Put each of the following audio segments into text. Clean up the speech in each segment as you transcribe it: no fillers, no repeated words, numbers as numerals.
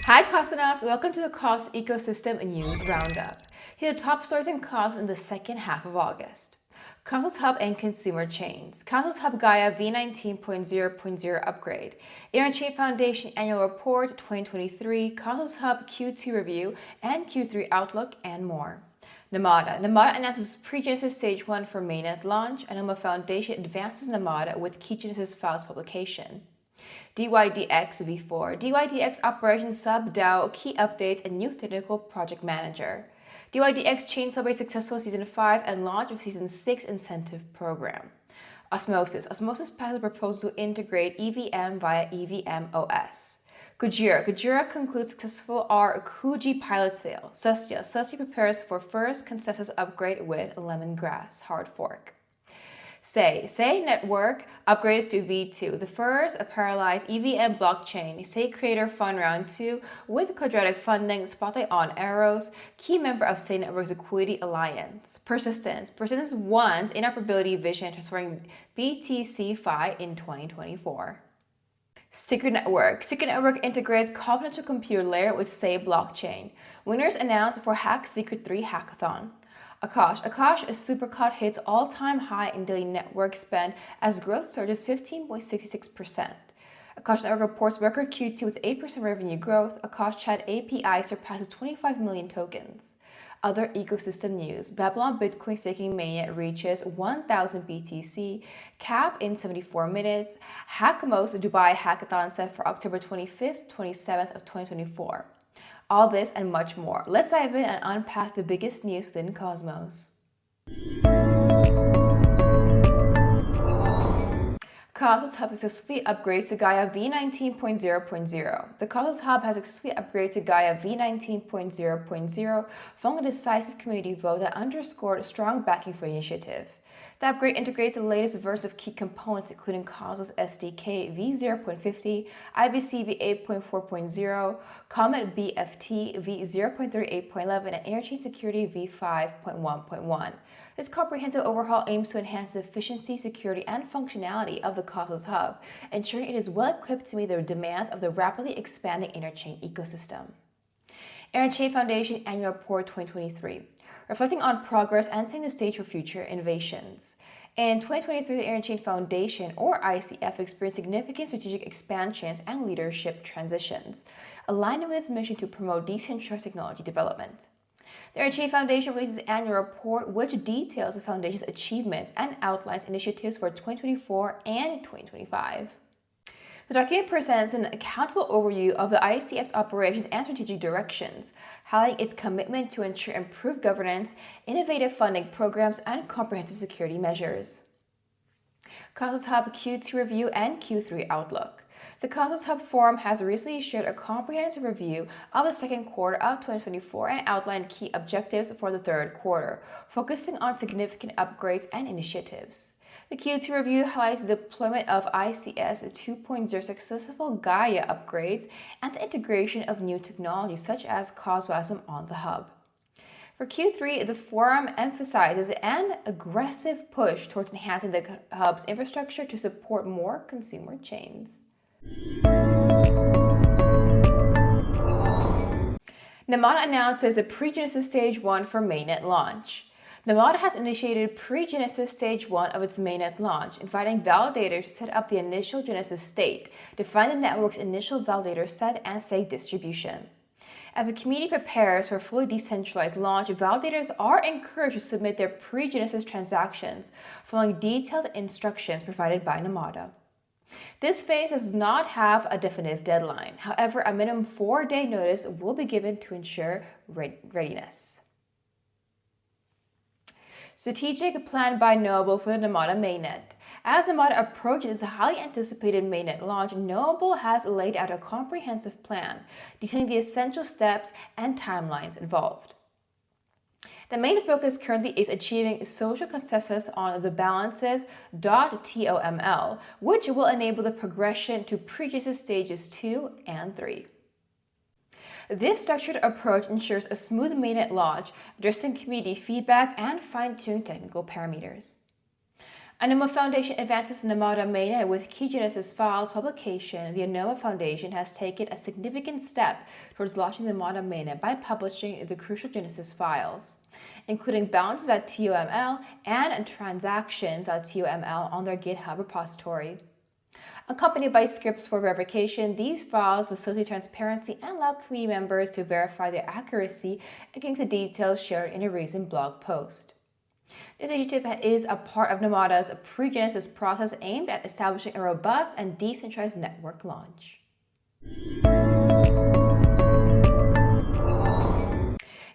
Hi Cosmonauts, welcome to the Cos Ecosystem News Roundup. Here are the top stories and costs in the second half of August. Cosmos Hub and consumer chains. Cosmos Hub Gaia v19.0.0 upgrade. Interchain Foundation Annual Report 2023, Cosmos Hub Q2 review and Q3 outlook, and more. Namada. Namada announces pre-Genesis Stage 1 for Mainnet launch. Anoma Foundation advances Namada with key Genesis files publication. Dydx v4. Dydx Operation subDAO, key updates, and new technical project manager. Dydx Chain celebrates successful Season 5 and launch of Season 6 incentive program. Osmosis. Osmosis passes a proposal to integrate EVM via evmOS. Kujira. Kujira concludes successful rKUJI pilot sale. Celestia. Celestia prepares for first consensus upgrade with Lemongrass. Hardfork. Say Network upgrades to V2, the first parallelized EVM blockchain. Say Creator Fund Round 2 with Quadratic funding, spotlight on Auros, key member of Say Network's Liquidity Alliance. Persistence. Persistence wants interoperability vision transferring BTC-Fi in 2024. Secret Network. Secret Network integrates confidential computer layer with Say blockchain. Winners announced for Hack Secret 3 hackathon. Akash Supercut hits all-time high in daily network spend as growth surges 15.66%. Akash Network reports record Q2 with 8% revenue growth. Akash Chat API surpasses 25 million tokens. Other ecosystem news. Babylon Bitcoin staking Mainnet reaches 1,000 BTC, cap in 74 minutes. HackMost Dubai hackathon set for October 25th, 27th of 2024. All this and much more. Let's dive in and unpack the biggest news within Cosmos. Cosmos Hub successfully upgrades to Gaia v19.0.0. The Cosmos Hub has successfully upgraded to Gaia v19.0.0 following a decisive community vote that underscored strong backing for the initiative. The upgrade integrates the latest version of key components, including Cosmos SDK v0.50, IBC v8.4.0, Comet BFT v0.38.11, and Interchain Security v5.1.1. This comprehensive overhaul aims to enhance the efficiency, security, and functionality of the Cosmos Hub, ensuring it is well equipped to meet the demands of the rapidly expanding Interchain ecosystem. Interchain Foundation Annual Report 2023. Reflecting on progress and setting the stage for future innovations. In 2023, the Interchain Foundation, or ICF, experienced significant strategic expansions and leadership transitions, aligning with its mission to promote decentralized technology development. The Interchain Foundation releases an annual report which details the Foundation's achievements and outlines initiatives for 2024 and 2025. The document presents an accountable overview of the ICF's operations and strategic directions, highlighting its commitment to ensure improved governance, innovative funding programs, and comprehensive security measures. Cosmos Hub Q2 review and Q3 outlook. The Cosmos Hub Forum has recently shared a comprehensive review of the second quarter of 2024 and outlined key objectives for the third quarter, focusing on significant upgrades and initiatives. The Q2 review highlights the deployment of ICS 2.0 successful Gaia upgrades and the integration of new technologies such as Cosmosm on the Hub. For Q3, the forum emphasizes an aggressive push towards enhancing the Hub's infrastructure to support more consumer chains. Namada announces a pre-Genesis Stage 1 for Mainnet launch. Namada has initiated pre-Genesis Stage 1 of its Mainnet launch, inviting validators to set up the initial Genesis state, define the network's initial validator set, and stake distribution. As the community prepares for a fully decentralized launch, validators are encouraged to submit their pre-Genesis transactions, following detailed instructions provided by Namada. This phase does not have a definitive deadline. However, a minimum 4-day notice will be given to ensure readiness. Strategic plan by Noble for the Namada Mainnet. As Namada approaches its highly anticipated Mainnet launch, Noble has laid out a comprehensive plan, detailing the essential steps and timelines involved. The main focus currently is achieving social consensus on the balances.toml, which will enable the progression to pre-Genesis stages 2 and 3. This structured approach ensures a smooth Mainnet launch, addressing community feedback and fine-tuning technical parameters. Anoma Foundation advances Namada Mainnet with key Genesis files publication. The Anoma Foundation has taken a significant step towards launching the Namada Mainnet by publishing the crucial Genesis files, including balances.toml and transactions.toml on their GitHub repository. Accompanied by scripts for verification, these files facilitate transparency and allow community members to verify their accuracy against the details shared in a recent blog post. This initiative is a part of Namada's pre-Genesis process aimed at establishing a robust and decentralized network launch.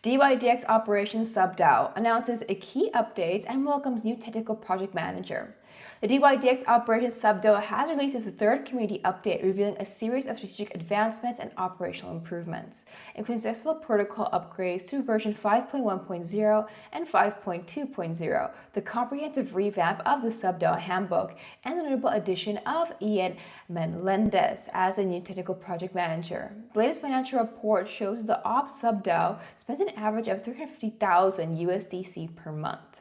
Dydx Operations subDAO announces key updates and welcomes new technical project manager. The Dydx Operations subDAO has released its third community update, revealing a series of strategic advancements and operational improvements, including successful protocol upgrades to version 5.1.0 and 5.2.0, the comprehensive revamp of the subDAO handbook, and the notable addition of Ian Menendez as a new technical project manager. The latest financial report shows the Ops subDAO spent an average of $350,000 USDC per month.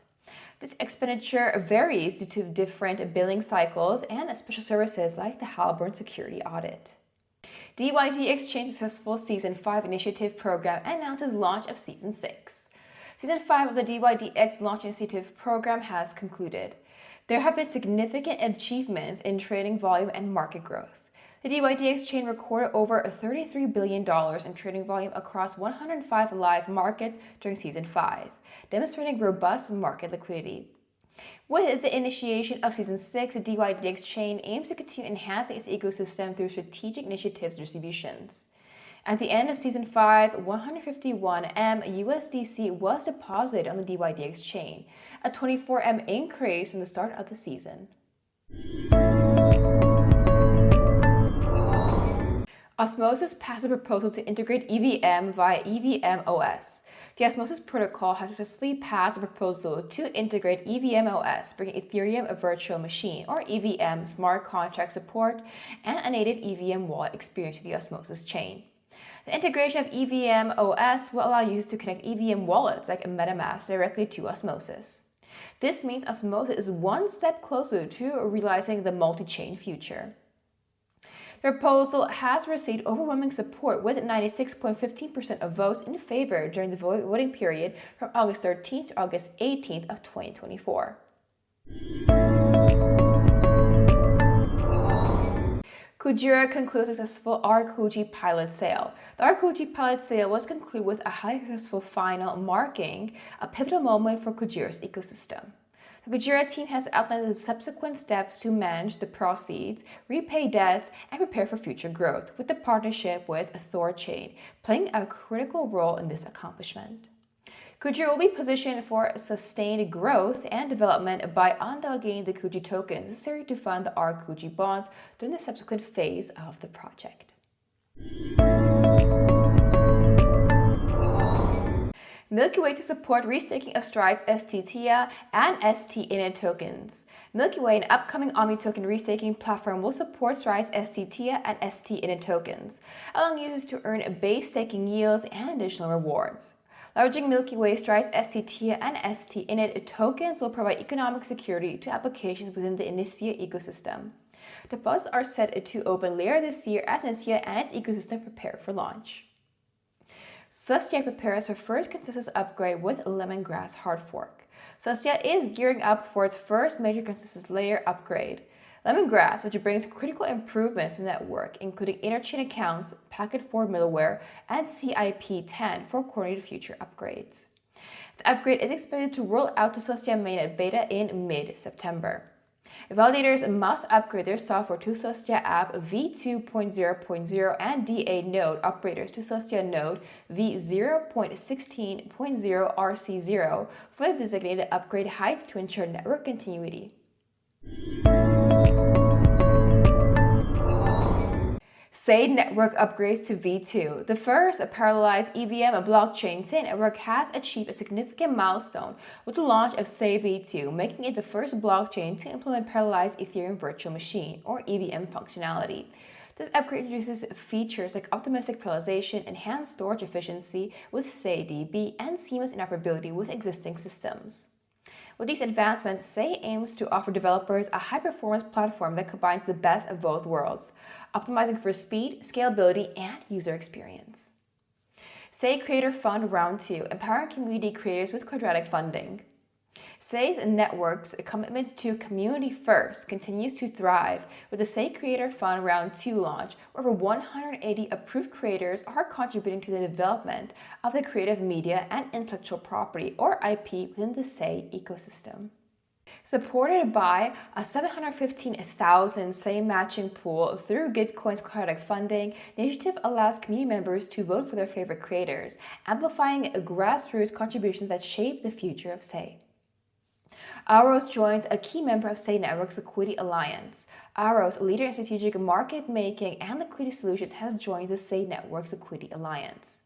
This expenditure varies due to different billing cycles and special services like the Halborn security audit. Dydx Chain's successful Season 5 initiative program announces launch of Season 6. Season 5 of the Dydx Launch Initiative program has concluded. There have been significant achievements in trading volume and market growth. The Dydx chain recorded over $33 billion in trading volume across 105 live markets during Season 5, demonstrating robust market liquidity. With the initiation of Season 6, the Dydx chain aims to continue enhancing its ecosystem through strategic initiatives and distributions. At the end of Season 5, 151 M USDC was deposited on the Dydx chain, a 24 M increase from the start of the season. Osmosis passed a proposal to integrate EVM via evmOS. The Osmosis protocol has successfully passed a proposal to integrate evmOS, bringing Ethereum Virtual Machine, or EVM, smart contract support and a native EVM wallet experience to the Osmosis chain. The integration of evmOS will allow users to connect EVM wallets like MetaMask directly to Osmosis. This means Osmosis is one step closer to realizing the multi-chain future. The proposal has received overwhelming support with 96.15% of votes in favor during the voting period from August 13th to August 18th of 2024. Kujira concludes a successful rKUJI pilot sale. The rKUJI pilot sale was concluded with a highly successful final, marking a pivotal moment for Kujira's ecosystem. The Kujira team has outlined the subsequent steps to manage the proceeds, repay debts, and prepare for future growth, with the partnership with Interchain playing a critical role in this accomplishment. Kujira will be positioned for sustained growth and development by undelegating the KUJI tokens necessary to fund the rKUJI bonds during the subsequent phase of the project. Milky Way to support restaking of Stride's STTIA and STINIT tokens. Milky Way, an upcoming Omni token restaking platform, will support Stride's STTIA and STINIT tokens, allowing users to earn base staking yields and additional rewards. Leveraging Milky Way, Stride's STTIA and STINIT tokens will provide economic security to applications within the Initia ecosystem. Deposits are set to open later this year as Initia and its ecosystem prepare for launch. Celestia prepares her first consensus upgrade with Lemongrass Hardfork. Celestia is gearing up for its first major consensus layer upgrade. Lemongrass, which brings critical improvements to the network, including interchain accounts, packet forward middleware, and CIP10 for coordinated future upgrades. The upgrade is expected to roll out to Celestia Mainnet beta in mid-September. Validators must upgrade their software to Celestia app v2.0.0 and DA node operators to Celestia node v0.16.0 RC0 for the designated upgrade heights to ensure network continuity. SAID network upgrades to V2. The first parallelized EVM blockchain SAID network has achieved a significant milestone with the launch of SAID V2, making it the first blockchain to implement parallelized Ethereum Virtual Machine, or EVM functionality. This upgrade introduces features like optimistic parallelization, enhanced storage efficiency with SAID DB, and seamless interoperability with existing systems. With these advancements, Sei aims to offer developers a high-performance platform that combines the best of both worlds, optimizing for speed, scalability, and user experience. Sei Creator Fund Round 2, empowering community creators with Quadratic funding. Sei's network's commitment to community first continues to thrive with the Sei Creator Fund Round 2 launch, where over 180 approved creators are contributing to the development of the creative media and intellectual property, or IP, within the Sei ecosystem. Supported by a 715,000 Sei matching pool through Gitcoin's Quadratic funding, the initiative allows community members to vote for their favorite creators, amplifying grassroots contributions that shape the future of Sei. Auros joins a key member of Sei Network's Liquidity Alliance. Auros, a leader in strategic market making and liquidity solutions, has joined the Sei Network's Liquidity Alliance.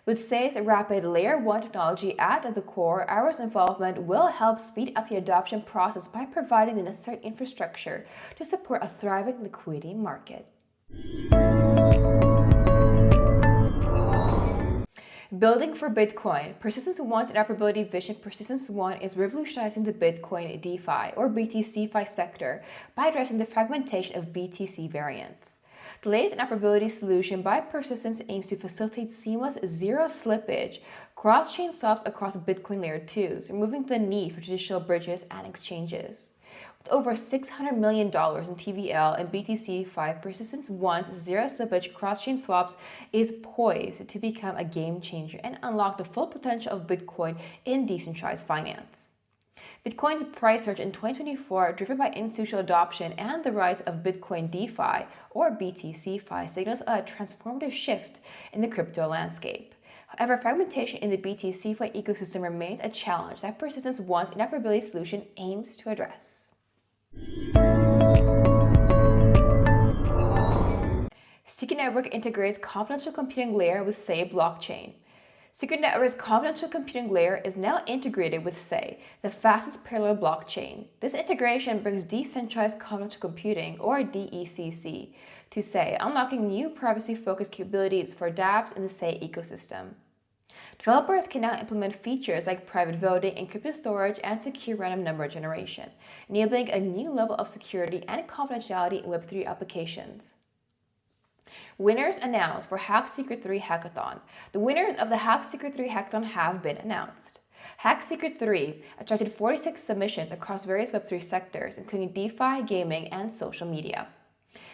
With Sei's rapid Layer 1 technology at the core, Auros' involvement will help speed up the adoption process by providing the necessary infrastructure to support a thriving liquidity market. Building for Bitcoin. Persistence 1's interoperability vision. Persistence 1 is revolutionizing the Bitcoin DeFi or BTC-fi sector by addressing the fragmentation of BTC variants. The latest interoperability solution by Persistence aims to facilitate seamless zero slippage cross-chain swaps across Bitcoin Layer 2s, removing the need for traditional bridges and exchanges. With over $600 million in TVL and BTC-fi, Persistence 1's zero slippage cross-chain swaps is poised to become a game changer and unlock the full potential of Bitcoin in decentralized finance. Bitcoin's price surge in 2024, driven by institutional adoption and the rise of Bitcoin DeFi or BTC-fi, signals a transformative shift in the crypto landscape. However, fragmentation in the BTC-fi ecosystem remains a challenge that Persistence 1's interoperability solution aims to address. Secret Network integrates confidential computing layer with Sei blockchain. Secret Network's confidential computing layer is now integrated with Sei, the fastest parallel blockchain. This integration brings decentralized confidential computing, or DECC, to Sei, unlocking new privacy-focused capabilities for dApps in the Sei ecosystem. Developers can now implement features like private voting, encrypted storage, and secure random number generation, enabling a new level of security and confidentiality in Web3 applications. Winners announced for Hack Secret 3 Hackathon. The winners of the Hack Secret 3 Hackathon have been announced. Hack Secret 3 attracted 46 submissions across various Web3 sectors, including DeFi, gaming, and social media.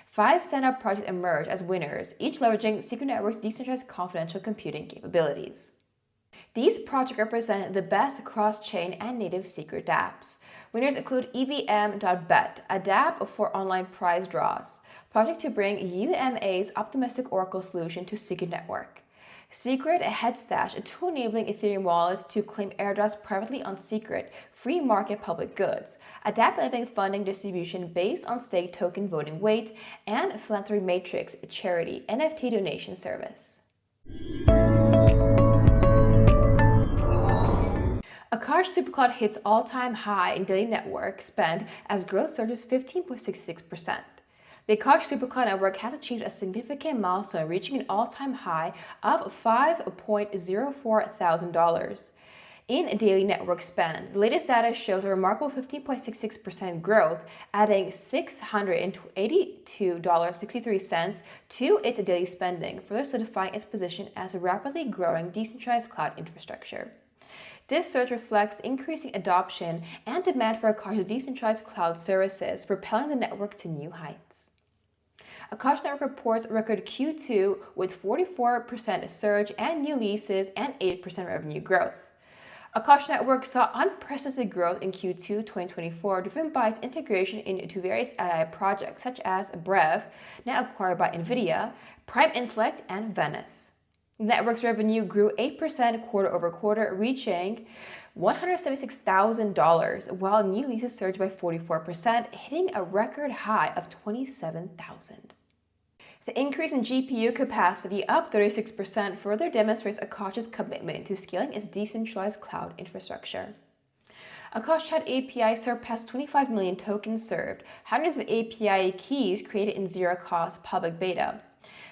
5 standout projects emerged as winners, each leveraging Secret Network's decentralized confidential computing capabilities. These projects represent the best cross-chain and native secret dApps. Winners include evmOS, a dApp for online prize draws, project to bring UMA's optimistic Oracle solution to Secret Network. Secret Headstash, a tool enabling Ethereum wallets to claim airdrops privately on secret, free market public goods, a dApp enabling funding distribution based on stake token voting weight, and Philanthropy Matrix, a charity NFT donation service. Akash Supercloud hits all-time high in daily network spend as growth surges 15.66%. The Akash Supercloud network has achieved a significant milestone, reaching an all-time high of $5.04 thousand in daily network spend. The latest data shows a remarkable 15.66% growth, adding $682.63 to its daily spending, further solidifying its position as a rapidly growing decentralized cloud infrastructure. This surge reflects increasing adoption and demand for Akash's decentralized cloud services, propelling the network to new heights. Akash Network reports record Q2 with 44% surge and new leases and 8% revenue growth. Akash Network saw unprecedented growth in Q2 2024, driven by its integration into various AI projects such as Brev, now acquired by NVIDIA, Prime Intellect, and Venice. The network's revenue grew 8% quarter over quarter, reaching $176,000, while new leases surged by 44%, hitting a record high of 27,000. The increase in GPU capacity, up 36%, further demonstrates Akash's commitment to scaling its decentralized cloud infrastructure. Akash Chat API surpassed 25 million tokens served, hundreds of API keys created in zero-cost public beta.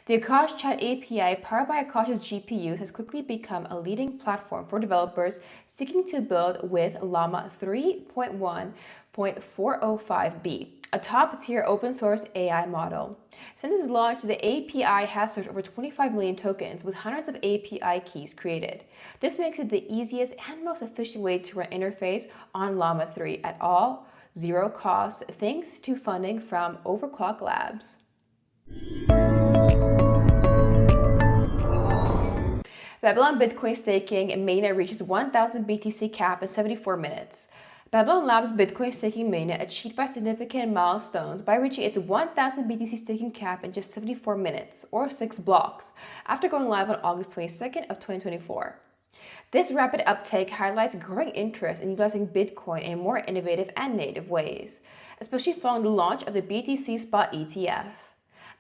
The Akash Chat API, powered by Akash's GPUs, has quickly become a leading platform for developers seeking to build with Llama 3.1.405b, a top-tier open-source AI model. Since its launch, the API has served over 25 million tokens with hundreds of API keys created. This makes it the easiest and most efficient way to run interface on Llama 3 at all zero cost, thanks to funding from Overclock Labs. Babylon Bitcoin staking mainnet reaches 1,000 BTC cap in 74 minutes. Babylon Labs Bitcoin staking mainnet achieved by significant milestones by reaching its 1,000 BTC staking cap in just 74 minutes, or 6 blocks, after going live on August 22nd of 2024. This rapid uptake highlights growing interest in utilizing Bitcoin in more innovative and native ways, especially following the launch of the BTC Spot ETF.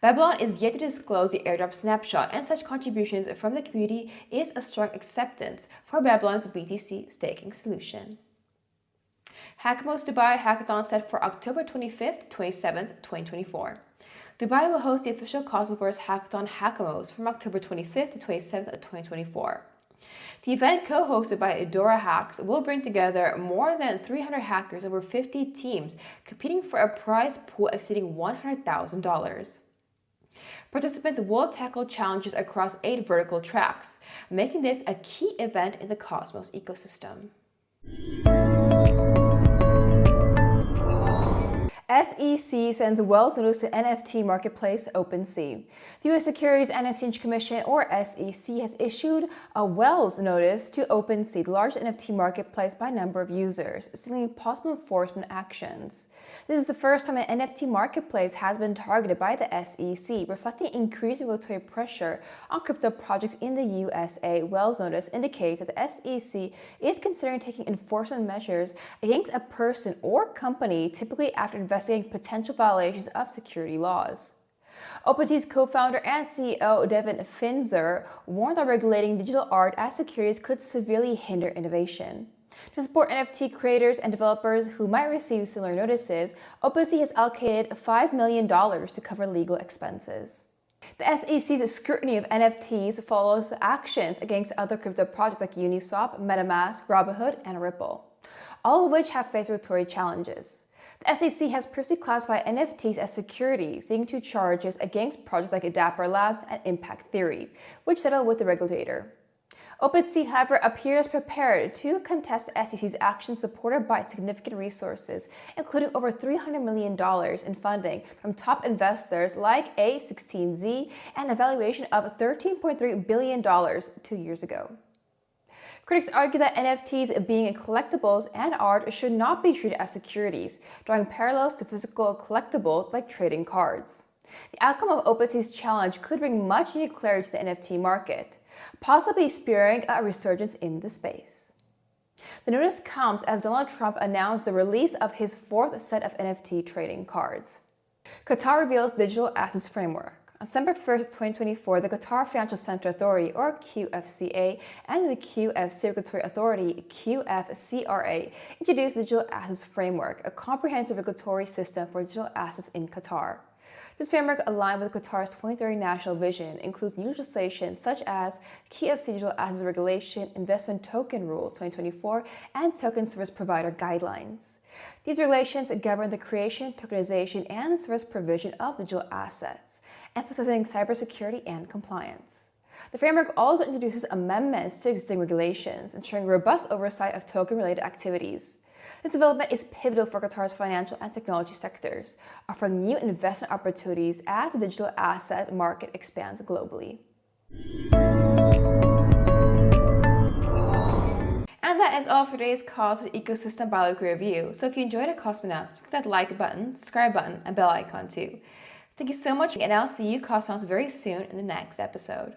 Babylon is yet to disclose the airdrop snapshot, and such contributions from the community is a strong acceptance for Babylon's BTC staking solution. HackMo's Dubai Hackathon set for October 25th to 27th, 2024. Dubai will host the official Cosmoverse Hackathon HackMos from October 25th to 27th of 2024. The event, co-hosted by Adora Hacks, will bring together more than 300 hackers over 50 teams competing for a prize pool exceeding $100,000. Participants will tackle challenges across 8 vertical tracks, making this a key event in the Cosmos ecosystem. SEC sends Wells notice to NFT marketplace OpenSea. The U.S. Securities and Exchange Commission, or SEC, has issued a Wells notice to OpenSea, the largest NFT marketplace by number of users, signaling possible enforcement actions. This is the first time an NFT marketplace has been targeted by the SEC, reflecting increased regulatory pressure on crypto projects in the USA. Wells notice indicates that the SEC is considering taking enforcement measures against a person or company, typically after investigating potential violations of security laws. OpenSea's co-founder and CEO Devin Finzer warned that regulating digital art as securities could severely hinder innovation. To support NFT creators and developers who might receive similar notices, OpenSea has allocated $5 million to cover legal expenses. The SEC's scrutiny of NFTs follows actions against other crypto projects like Uniswap, MetaMask, Robinhood, and Ripple, all of which have faced regulatory challenges. The SEC has previously classified NFTs as securities, leading to charges against projects like Dapper Labs and Impact Theory, which settled with the regulator. OpenSea, however, appears prepared to contest the SEC's actions, supported by significant resources, including over $300 million in funding from top investors like A16Z and a valuation of $13.3 billion 2 years ago. Critics argue that NFTs, being collectibles and art, should not be treated as securities, drawing parallels to physical collectibles like trading cards. The outcome of OpenSea's challenge could bring much needed clarity to the NFT market, possibly spurring a resurgence in the space. The notice comes as Donald Trump announced the release of his 4th set of NFT trading cards. Qatar reveals digital assets framework. On December 1st, 2024, the Qatar Financial Center Authority, or QFCA, and the QFC Regulatory Authority, QFCRA, introduced the Digital Assets Framework, a comprehensive regulatory system for digital assets in Qatar. This framework, aligned with Qatar's 2030 national vision, includes new legislation such as QFC Digital Assets Regulation, Investment Token Rules 2024, and Token Service Provider Guidelines. These regulations govern the creation, tokenization, and service provision of digital assets, emphasizing cybersecurity and compliance. The framework also introduces amendments to existing regulations, ensuring robust oversight of token-related activities. This development is pivotal for Qatar's financial and technology sectors, offering new investment opportunities as the digital asset market expands globally. And that is all for today's Cosmos Ecosystem Biology review. So if you enjoyed a Cosmonauts, click that like button, subscribe button, and bell icon too. Thank you so much, and I'll see you Cosmonauts very soon in the next episode.